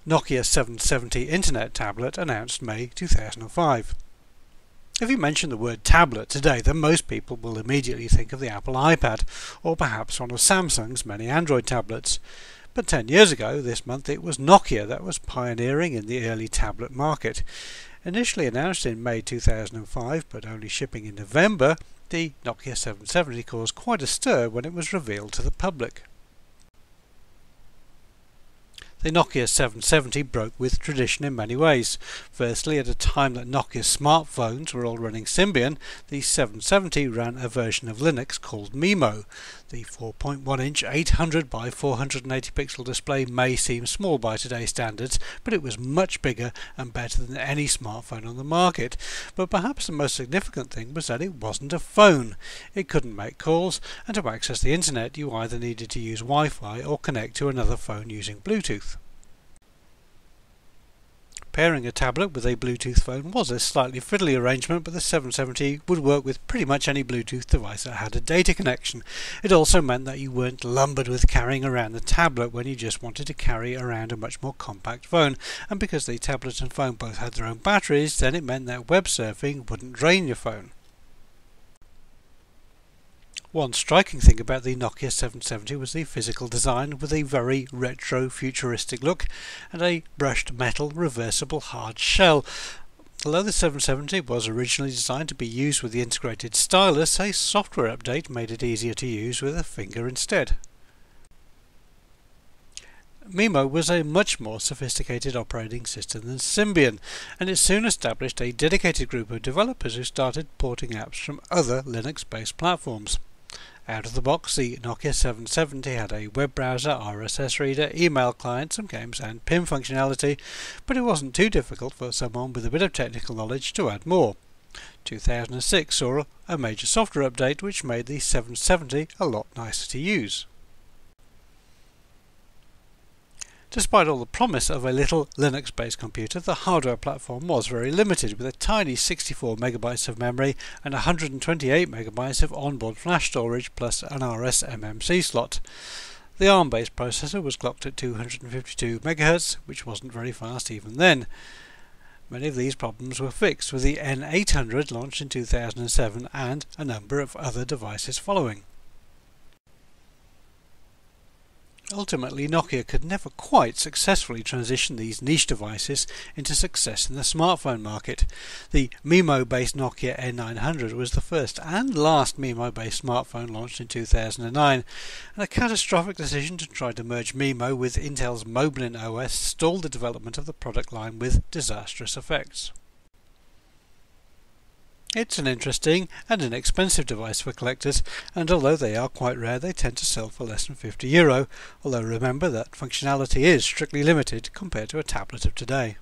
Nokia 770 Internet tablet announced May 2005. If you mention the word tablet today, then most people will immediately think of the Apple iPad, or perhaps one of Samsung's many Android tablets. But 10 years ago, this month, it was Nokia that was pioneering in the early tablet market. Initially announced in May 2005, but only shipping in November, the Nokia 770 caused quite a stir when it was revealed to the public. The Nokia 770 broke with tradition in many ways. Firstly, at a time that Nokia's smartphones were all running Symbian, the 770 ran a version of Linux called MeMo. The 4.1-inch 800 by 480 pixel display may seem small by today's standards, but it was much bigger and better than any smartphone on the market. But perhaps the most significant thing was that it wasn't a phone. It couldn't make calls, and to access the internet you either needed to use Wi-Fi or connect to another phone using Bluetooth. Pairing a tablet with a Bluetooth phone was a slightly fiddly arrangement, but the 770 would work with pretty much any Bluetooth device that had a data connection. It also meant that you weren't lumbered with carrying around the tablet when you just wanted to carry around a much more compact phone, and because the tablet and phone both had their own batteries, then it meant that web surfing wouldn't drain your phone. One striking thing about the Nokia 770 was the physical design, with a very retro futuristic look and a brushed metal reversible hard shell. Although the 770 was originally designed to be used with the integrated stylus, a software update made it easier to use with a finger instead. MeMo was a much more sophisticated operating system than Symbian, and it soon established a dedicated group of developers who started porting apps from other Linux-based platforms. Out of the box, the Nokia 770 had a web browser, RSS reader, email client, some games and PIM functionality, but it wasn't too difficult for someone with a bit of technical knowledge to add more. 2006 saw a major software update which made the 770 a lot nicer to use. Despite all the promise of a little Linux-based computer, the hardware platform was very limited, with a tiny 64 MB of memory and 128 MB of onboard flash storage plus an RS-MMC slot. The ARM-based processor was clocked at 252 MHz, which wasn't very fast even then. Many of these problems were fixed, with the N800 launched in 2007 and a number of other devices following. Ultimately, Nokia could never quite successfully transition these niche devices into success in the smartphone market. The MeMo-based Nokia N900 was the first and last MeMo-based smartphone launched in 2009, and a catastrophic decision to try to merge MeMo with Intel's Moblin OS stalled the development of the product line with disastrous effects. It's an interesting and inexpensive device for collectors, and although they are quite rare, they tend to sell for less than €50, although remember that functionality is strictly limited compared to a tablet of today.